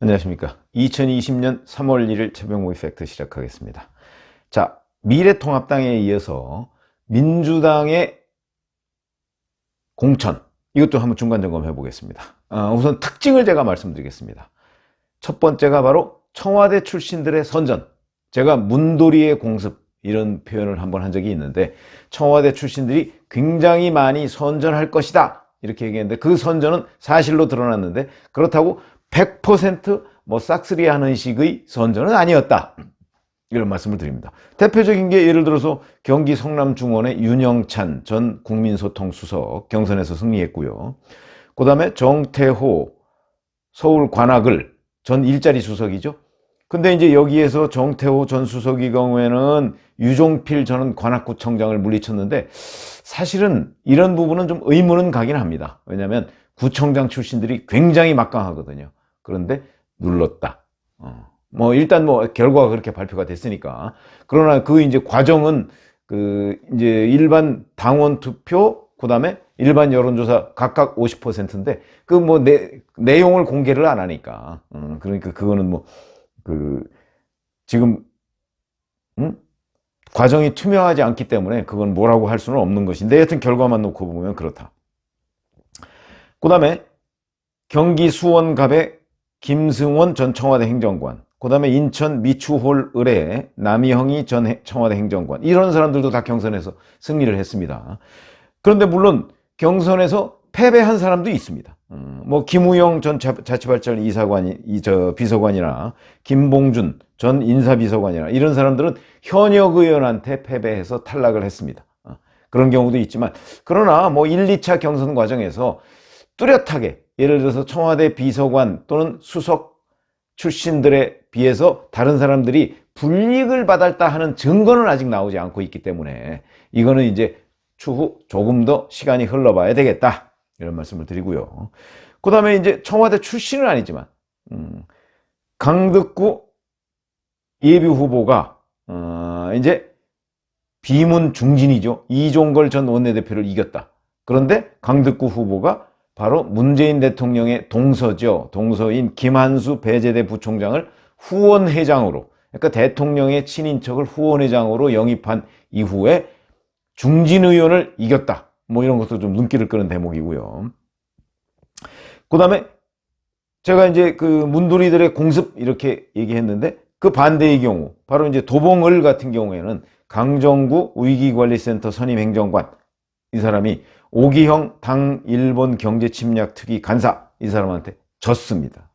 안녕하십니까. 2020년 3월 1일 최병호 이펙트 시작하겠습니다. 자, 미래통합당에 이어서 민주당의 공천, 이것도 한번 중간점검 해보겠습니다. 우선 특징을 제가 말씀드리겠습니다. 첫 번째가 바로 청와대 출신들의 선전. 제가 문도리의 공습, 이런 표현을 한번 한 적이 있는데, 청와대 출신들이 굉장히 많이 선전할 것이다, 이렇게 얘기했는데, 그 선전은 사실로 드러났는데, 그렇다고 100% 싹쓸이하는 식의 선전은 아니었다, 이런 말씀을 드립니다. 대표적인 게 예를 들어서 경기 성남중원의 윤영찬 전 국민소통수석 경선에서 승리했고요. 그 다음에 정태호 서울 관악을 전 일자리 수석이죠. 근데 이제 여기에서 정태호 전 수석의 경우에는 유종필 전 관악구청장을 물리쳤는데, 사실은 이런 부분은 좀 의문은 가긴 합니다. 왜냐하면 구청장 출신들이 굉장히 막강하거든요. 그런데 눌렀다. 일단 결과가 그렇게 발표가 됐으니까. 그러나 그 이제 과정은 이제 일반 당원 투표, 그 다음에 일반 여론조사 각각 50%인데 내용을 공개를 안 하니까. 그러니까 그거는 지금 과정이 투명하지 않기 때문에 그건 뭐라고 할 수는 없는 것인데, 여튼 결과만 놓고 보면 그렇다. 그 다음에 경기 수원갑의 김승원 전 청와대 행정관, 그 다음에 인천 미추홀 을의 남이형이 전 청와대 행정관, 이런 사람들도 다 경선에서 승리를 했습니다. 그런데 물론 경선에서 패배한 사람도 있습니다. 김우영 전 자치발전 비서관이나 김봉준 전 인사비서관이나 이런 사람들은 현역 의원한테 패배해서 탈락을 했습니다. 그런 경우도 있지만, 그러나 1, 2차 경선 과정에서 뚜렷하게, 예를 들어서 청와대 비서관 또는 수석 출신들에 비해서 다른 사람들이 불이익을 받았다 하는 증거는 아직 나오지 않고 있기 때문에, 이거는 이제 추후 조금 더 시간이 흘러봐야 되겠다, 이런 말씀을 드리고요. 그 다음에 이제 청와대 출신은 아니지만 강덕구 예비 후보가 이제 비문 중진이죠. 이종걸 전 원내대표를 이겼다. 그런데 강덕구 후보가 바로 문재인 대통령의 동서죠. 동서인 김한수 배재대 부총장을 후원회장으로, 그러니까 대통령의 친인척을 후원회장으로 영입한 이후에 중진 의원을 이겼다. 이런 것도 좀 눈길을 끄는 대목이고요. 그 다음에 제가 이제 문도리들의 공습 이렇게 얘기했는데, 그 반대의 경우, 바로 이제 도봉을 같은 경우에는 강정구 위기관리센터 선임행정관, 이 사람이 오기형 당 일본 경제침략특위 간사, 이 사람한테 졌습니다.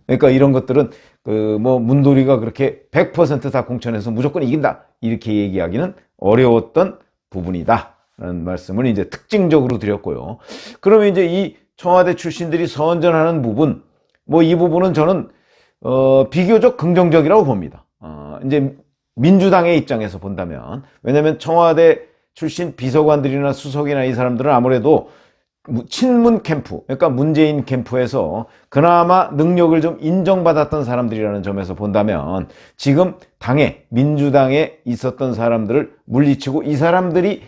그러니까 이런 것들은 문도리가 그렇게 100% 다 공천해서 무조건 이긴다, 이렇게 얘기하기는 어려웠던 부분이다, 라는 말씀을 이제 특징적으로 드렸고요. 그러면 이제 이 청와대 출신들이 선전하는 부분, 이 부분은 저는 비교적 긍정적이라고 봅니다. 이제 민주당의 입장에서 본다면, 왜냐하면 청와대 출신 비서관들이나 수석이나 이 사람들은 아무래도 친문 캠프, 그러니까 문재인 캠프에서 그나마 능력을 좀 인정받았던 사람들이라는 점에서 본다면, 지금 민주당에 있었던 사람들을 물리치고 이 사람들이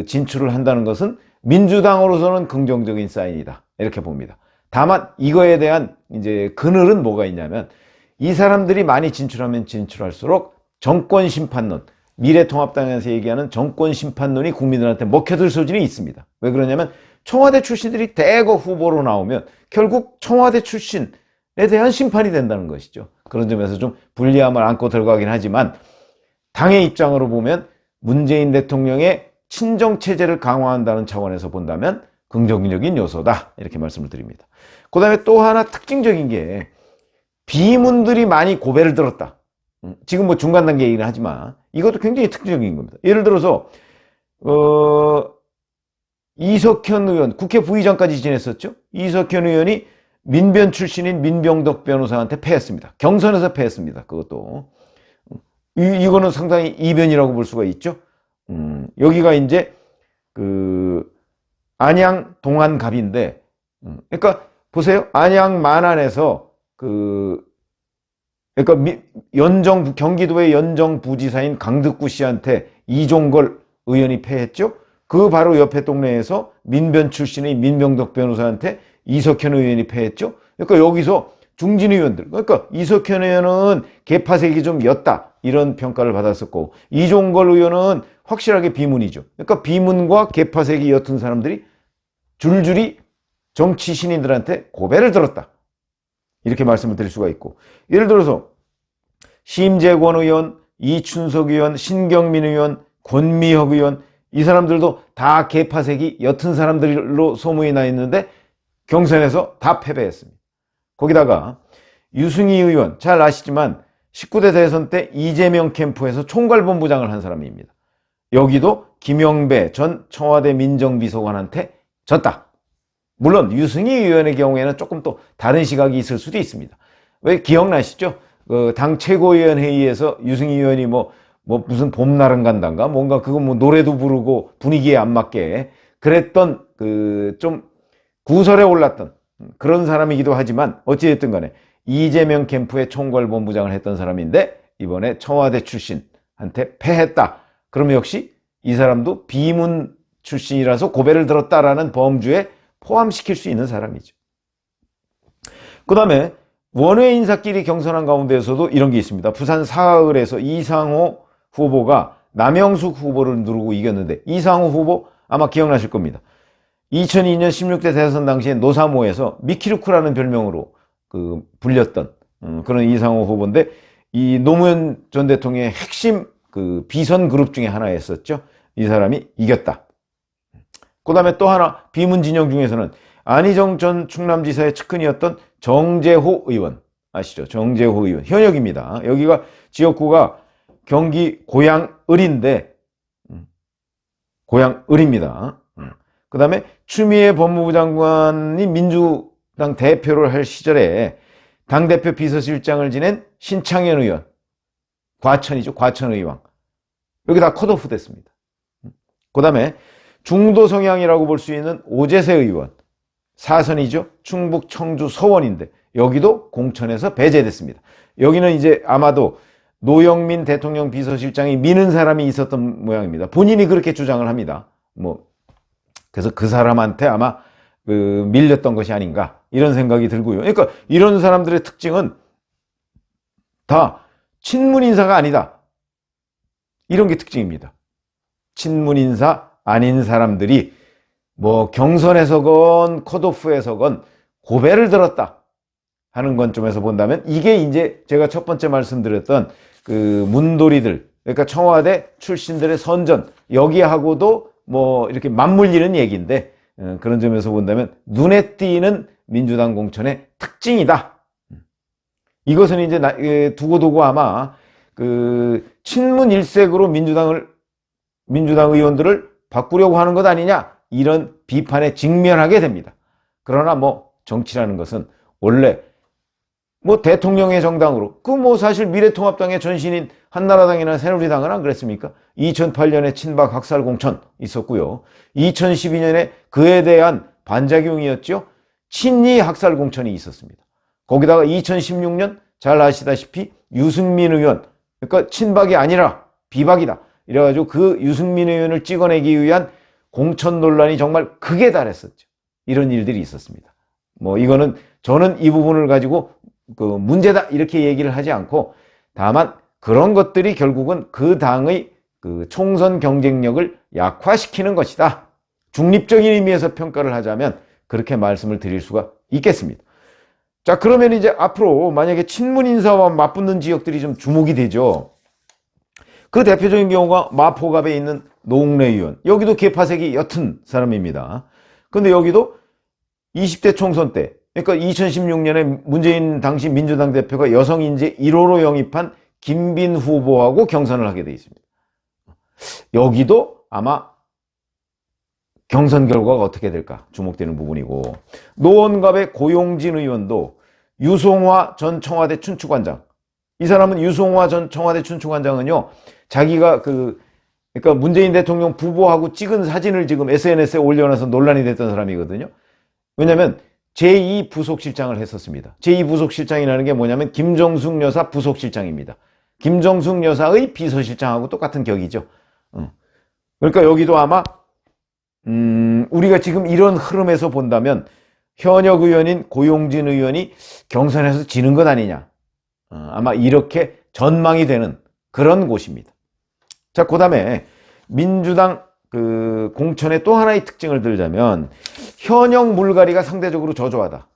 진출을 한다는 것은 민주당으로서는 긍정적인 사인이다, 이렇게 봅니다. 다만 이거에 대한 이제 그늘은 뭐가 있냐면, 이 사람들이 많이 진출하면 진출할수록 정권 심판론, 미래통합당에서 얘기하는 정권 심판론이 국민들한테 먹혀들 소진이 있습니다. 왜 그러냐면, 청와대 출신들이 대거 후보로 나오면 결국 청와대 출신에 대한 심판이 된다는 것이죠. 그런 점에서 좀 불리함을 안고 들어가긴 하지만, 당의 입장으로 보면 문재인 대통령의 친정체제를 강화한다는 차원에서 본다면 긍정적인 요소다, 이렇게 말씀을 드립니다. 그 다음에 또 하나 특징적인 게, 비문들이 많이 고배를 들었다. 지금 중간 단계 얘기는 하지만 이것도 굉장히 특징적인 겁니다. 예를 들어서 이석현 의원, 국회 부의장까지 지냈었죠. 이석현 의원이 민변 출신인 민병덕 변호사한테 패했습니다. 경선에서 패했습니다. 그것도 이거는 상당히 이변이라고 볼 수가 있죠. 여기가 이제 안양 동안갑인데, 그러니까 보세요. 안양 만안에서 그러니까 경기도의 연정부지사인 강덕구 씨한테 이종걸 의원이 패했죠. 그 바로 옆에 동네에서 민변 출신의 민병덕 변호사한테 이석현 의원이 패했죠. 그러니까 여기서 중진 의원들, 그러니까 이석현 의원은 개파색이 좀 였다, 이런 평가를 받았었고, 이종걸 의원은 확실하게 비문이죠. 그러니까 비문과 개파색이 옅은 사람들이 줄줄이 정치 신인들한테 고배를 들었다, 이렇게 말씀을 드릴 수가 있고, 예를 들어서 심재권 의원, 이춘석 의원, 신경민 의원, 권미혁 의원, 이 사람들도 다 개파색이 옅은 사람들로 소문이 나 있는데 경선에서 다 패배했습니다. 거기다가 유승희 의원, 잘 아시지만 19대 대선 때 이재명 캠프에서 총괄본부장을 한 사람입니다. 여기도 김영배 전 청와대 민정비서관한테 졌다. 물론 유승희 의원의 경우에는 조금 또 다른 시각이 있을 수도 있습니다. 왜 기억나시죠? 당 최고위원 회의에서 유승희 의원이 무슨 봄날은 간단가 뭔가 그거 노래도 부르고 분위기에 안 맞게 그랬던 좀 구설에 올랐던 그런 사람이기도 하지만, 어찌됐든 간에 이재명 캠프의 총괄본부장을 했던 사람인데 이번에 청와대 출신한테 패했다. 그러면 역시 이 사람도 비문 출신이라서 고배를 들었다라는 범주에 포함시킬 수 있는 사람이죠. 그 다음에 원외 인사끼리 경선한 가운데에서도 이런 게 있습니다. 부산 사흘에서 이상호 후보가 남영숙 후보를 누르고 이겼는데, 이상호 후보 아마 기억나실 겁니다. 2002년 16대 대선 당시에 노사모에서 미키루크라는 별명으로 불렸던 그런 이상호 후보인데, 이 노무현 전 대통령의 핵심 비선 그룹 중에 하나였었죠. 이 사람이 이겼다. 그 다음에 또 하나 비문 진영 중에서는 안희정 전 충남지사의 측근이었던 정재호 의원, 아시죠? 정재호 의원 현역입니다. 여기가 지역구가 경기 고양을인데, 고양을입니다. 그 다음에 추미애 법무부 장관이 민주당 대표를 할 시절에 당대표 비서실장을 지낸 신창현 의원, 과천이죠. 과천의왕. 여기 다 컷오프 됐습니다. 그 다음에 중도 성향이라고 볼 수 있는 오재세 의원, 사선이죠. 충북 청주 서원인데 여기도 공천에서 배제됐습니다. 여기는 이제 아마도 노영민 대통령 비서실장이 미는 사람이 있었던 모양입니다. 본인이 그렇게 주장을 합니다. 그래서 그 사람한테 아마 밀렸던 것이 아닌가, 이런 생각이 들고요. 그러니까 이런 사람들의 특징은 다 친문 인사가 아니다, 이런 게 특징입니다. 친문 인사 아닌 사람들이 경선에서건 컷오프에서건 고배를 들었다 하는 관점에서 본다면, 이게 이제 제가 첫 번째 말씀드렸던 문돌이들, 그러니까 청와대 출신들의 선전, 여기하고도 이렇게 맞물리는 얘기인데, 그런 점에서 본다면 눈에 띄는 민주당 공천의 특징이다. 이것은 이제 두고두고 아마 친문 일색으로 민주당 의원들을 바꾸려고 하는 것 아니냐, 이런 비판에 직면하게 됩니다. 그러나 정치라는 것은 원래 대통령의 정당으로, 사실 미래통합당의 전신인 한나라당이나 새누리당은 안 그랬습니까? 2008년에 친박 학살 공천 있었고요. 2012년에 그에 대한 반작용이었죠. 친이 학살 공천이 있었습니다. 거기다가 2016년 잘 아시다시피 유승민 의원, 그러니까 친박이 아니라 비박이다, 이래가지고 그 유승민 의원을 찍어내기 위한 공천 논란이 정말 극에 달했었죠. 이런 일들이 있었습니다. 이거는 저는 이 부분을 가지고 문제다 이렇게 얘기를 하지 않고, 다만 그런 것들이 결국은 그 당의 총선 경쟁력을 약화시키는 것이다. 중립적인 의미에서 평가를 하자면 그렇게 말씀을 드릴 수가 있겠습니다. 자, 그러면 이제 앞으로 만약에 친문 인사와 맞붙는 지역들이 좀 주목이 되죠. 그 대표적인 경우가 마포갑에 있는 노웅래 의원. 여기도 개파색이 옅은 사람입니다. 근데 여기도 20대 총선 때, 그러니까 2016년에 문재인 당시 민주당 대표가 여성 인재 1호로 영입한 김빈 후보하고 경선을 하게 되어 있습니다. 여기도 아마 경선 결과가 어떻게 될까 주목되는 부분이고, 노원갑의 고용진 의원도 유송화 전 청와대 춘추관장, 이 사람은 유송화 전 청와대 춘추관장은요, 자기가 그러니까 문재인 대통령 부부하고 찍은 사진을 지금 SNS에 올려놔서 논란이 됐던 사람이거든요. 왜냐하면 제2부속실장을 했었습니다. 제2부속실장이라는 게 뭐냐면 김정숙 여사 부속실장입니다. 김정숙 여사의 비서실장하고 똑같은 격이죠. 그러니까 여기도 아마 우리가 지금 이런 흐름에서 본다면 현역 의원인 고용진 의원이 경선에서 지는 것 아니냐. 아마 이렇게 전망이 되는 그런 곳입니다. 자, 그 다음에 민주당 그 공천의 또 하나의 특징을 들자면 현역 물갈이가 상대적으로 저조하다.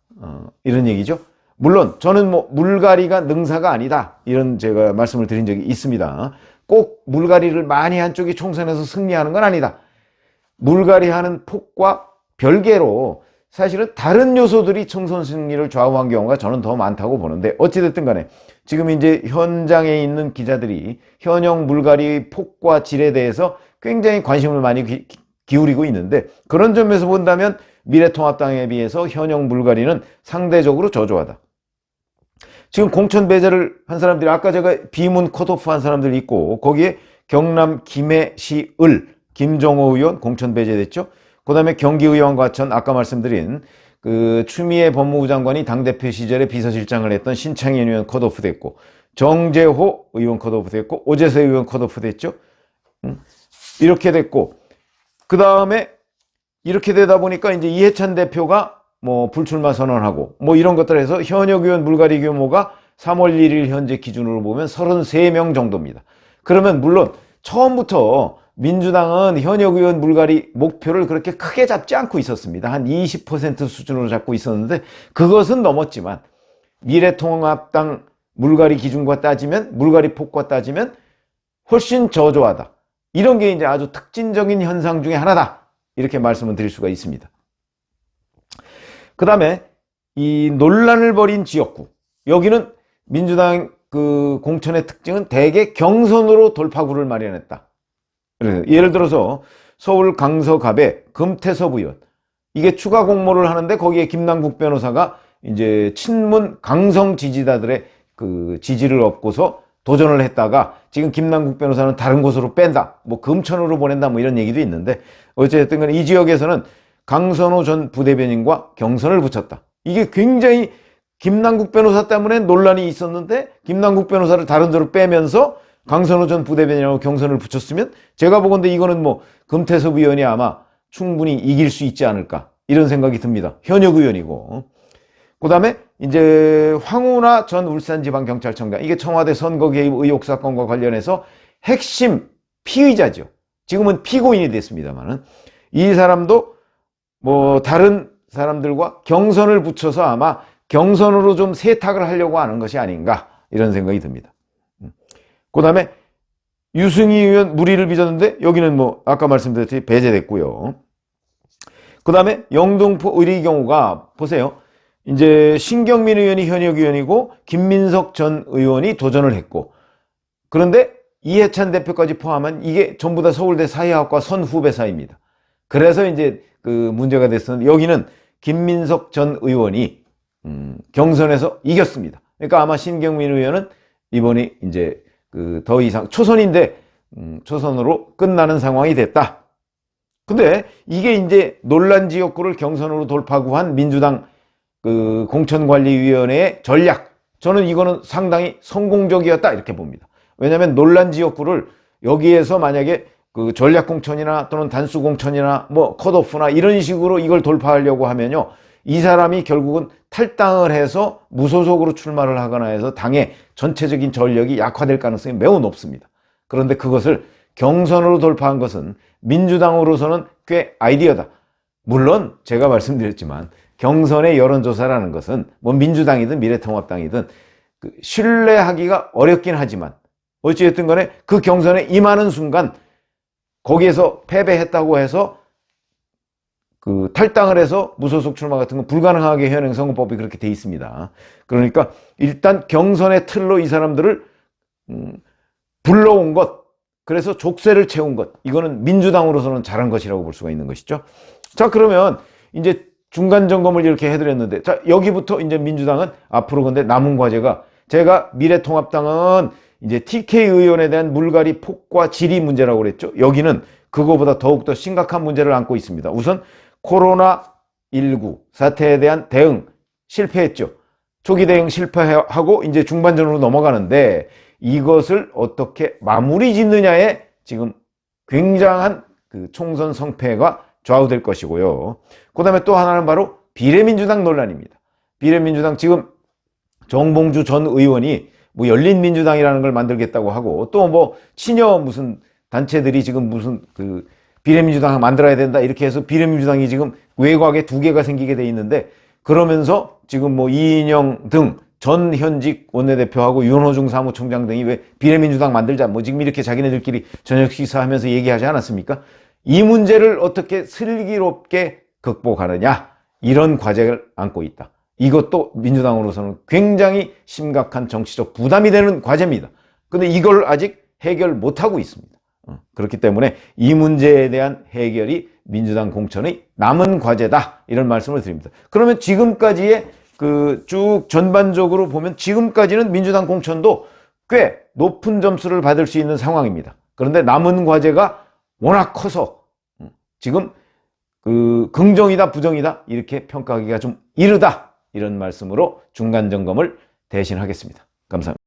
이런 얘기죠. 물론 저는 뭐 물갈이가 능사가 아니다. 이런 제가 말씀을 드린 적이 있습니다. 꼭 물갈이를 많이 한 쪽이 총선에서 승리하는 건 아니다. 물갈이하는 폭과 별개로 사실은 다른 요소들이 총선 승리를 좌우한 경우가 저는 더 많다고 보는데, 어찌됐든 간에 지금 이제 현장에 있는 기자들이 현역 물갈이 폭과 질에 대해서 굉장히 관심을 많이 기울이고 있는데, 그런 점에서 본다면 미래통합당에 비해서 현역 물갈이는 상대적으로 저조하다. 지금 공천 배제를 한 사람들이, 아까 제가 비문 컷오프 한 사람들이 있고, 거기에 경남 김해시을 김정호 의원 공천 배제됐죠. 그 다음에 경기의원 과천, 아까 말씀드린 그 추미애 법무부 장관이 당대표 시절에 비서실장을 했던 신창현 의원 컷오프 됐고, 정재호 의원 컷오프 됐고, 오재세 의원 컷오프 됐죠. 이렇게 됐고, 그 다음에 이렇게 되다 보니까 이제 이해찬 대표가 뭐 불출마 선언하고 뭐 이런 것들 해서 현역 의원 물갈이 규모가 3월 1일 현재 기준으로 보면 33명 정도입니다. 그러면 물론 처음부터 민주당은 현역 의원 물갈이 목표를 그렇게 크게 잡지 않고 있었습니다. 한 20% 수준으로 잡고 있었는데, 그것은 넘었지만 미래통합당 물갈이 기준과 따지면, 물갈이 폭과 따지면 훨씬 저조하다. 이런 게 이제 아주 특징적인 현상 중에 하나다. 이렇게 말씀을 드릴 수가 있습니다. 그 다음에 이 논란을 벌인 지역구, 여기는 민주당 그 공천의 특징은 대개 경선으로 돌파구를 마련했다. 예를 들어서 서울 강서갑의 금태섭 의원, 이게 추가 공모를 하는데 거기에 김남국 변호사가 이제 친문 강성 지지자들의 그 지지를 얻고서 도전을 했다가 지금 김남국 변호사는 다른 곳으로 뺀다, 뭐 금천으로 보낸다, 뭐 이런 얘기도 있는데, 어쨌든 간에 이 지역에서는 강선호 전 부대변인과 경선을 붙였다. 이게 굉장히 김남국 변호사 때문에 논란이 있었는데, 김남국 변호사를 다른 데로 빼면서 강선호 전 부대변인하고 경선을 붙였으면 제가 보건대 이거는 뭐 금태섭 의원이 아마 충분히 이길 수 있지 않을까, 이런 생각이 듭니다. 현역 의원이고. 그 다음에 이제 황운하 전 울산지방경찰청장, 이게 청와대 선거 개입 의혹 사건과 관련해서 핵심 피의자죠. 지금은 피고인이 됐습니다만은, 이 사람도 뭐 다른 사람들과 경선을 붙여서 아마 경선으로 좀 세탁을 하려고 하는 것이 아닌가, 이런 생각이 듭니다. 그 다음에 유승희 의원 물의를 빚었는데 여기는 뭐 아까 말씀드렸듯이 배제됐고요. 그 다음에 영등포 의리 경우가 보세요. 이제 신경민 의원이 현역 의원이고 김민석 전 의원이 도전을 했고, 그런데 이해찬 대표까지 포함한 이게 전부 다 서울대 사회학과 선후배사입니다. 그래서 이제 그 문제가 됐었는데, 여기는 김민석 전 의원이 경선에서 이겼습니다. 그러니까 아마 신경민 의원은 이번이 이제 그 더 이상 초선인데 초선으로 끝나는 상황이 됐다. 근데 이게 이제 논란 지역구를 경선으로 돌파구한 민주당 그 공천관리위원회의 전략, 저는 이거는 상당히 성공적이었다, 이렇게 봅니다. 왜냐하면 논란 지역구를 여기에서 만약에 그 전략공천이나 또는 단수공천이나 뭐 컷오프나 이런 식으로 이걸 돌파하려고 하면요, 이 사람이 결국은 탈당을 해서 무소속으로 출마를 하거나 해서 당의 전체적인 전력이 약화될 가능성이 매우 높습니다. 그런데 그것을 경선으로 돌파한 것은 민주당으로서는 꽤 아이디어다. 물론 제가 말씀드렸지만 경선의 여론조사라는 것은 뭐 민주당이든 미래통합당이든 그 신뢰하기가 어렵긴 하지만, 어찌됐든 간에 그 경선에 임하는 순간 거기에서 패배했다고 해서 그 탈당을 해서 무소속 출마 같은 건 불가능하게 현행 선거법이 그렇게 돼 있습니다. 그러니까 일단 경선의 틀로 이 사람들을 불러온 것, 그래서 족쇄를 채운 것, 이거는 민주당으로서는 잘한 것이라고 볼 수가 있는 것이죠. 자, 그러면 이제 중간 점검을 이렇게 해드렸는데, 자, 여기부터 이제 민주당은 앞으로 근데 남은 과제가, 제가 미래통합당은 이제 TK 의원에 대한 물갈이 폭과 질의 문제라고 그랬죠. 여기는 그거보다 더욱더 심각한 문제를 안고 있습니다. 우선 코로나19 사태에 대한 대응 실패했죠. 초기 대응 실패하고 이제 중반전으로 넘어가는데, 이것을 어떻게 마무리 짓느냐에 지금 굉장한 그 총선 성패가 좌우될 것이고요. 그 다음에 또 하나는 바로 비례민주당 논란입니다. 비례민주당 지금 정봉주 전 의원이 뭐 열린민주당이라는 걸 만들겠다고 하고 또 뭐 친여 무슨 단체들이 지금 무슨 그 비례민주당 만들어야 된다 이렇게 해서 비례민주당이 지금 외곽에 2개가 생기게 돼 있는데 그러면서 지금 뭐 이인영 등 전 현직 원내대표하고 윤호중 사무총장 등이 왜 비례민주당 만들자 뭐 지금 이렇게 자기네들끼리 저녁 식사하면서 얘기하지 않았습니까? 이 문제를 어떻게 슬기롭게 극복하느냐 이런 과제를 안고 있다. 이것도 민주당으로서는 굉장히 심각한 정치적 부담이 되는 과제입니다. 근데 이걸 아직 해결 못하고 있습니다. 그렇기 때문에 이 문제에 대한 해결이 민주당 공천의 남은 과제다 이런 말씀을 드립니다. 그러면 지금까지의 그 쭉 전반적으로 보면 지금까지는 민주당 공천도 꽤 높은 점수를 받을 수 있는 상황입니다. 그런데 남은 과제가 워낙 커서 지금 그 긍정이다 부정이다 이렇게 평가하기가 좀 이르다 이런 말씀으로 중간 점검을 대신하겠습니다. 감사합니다.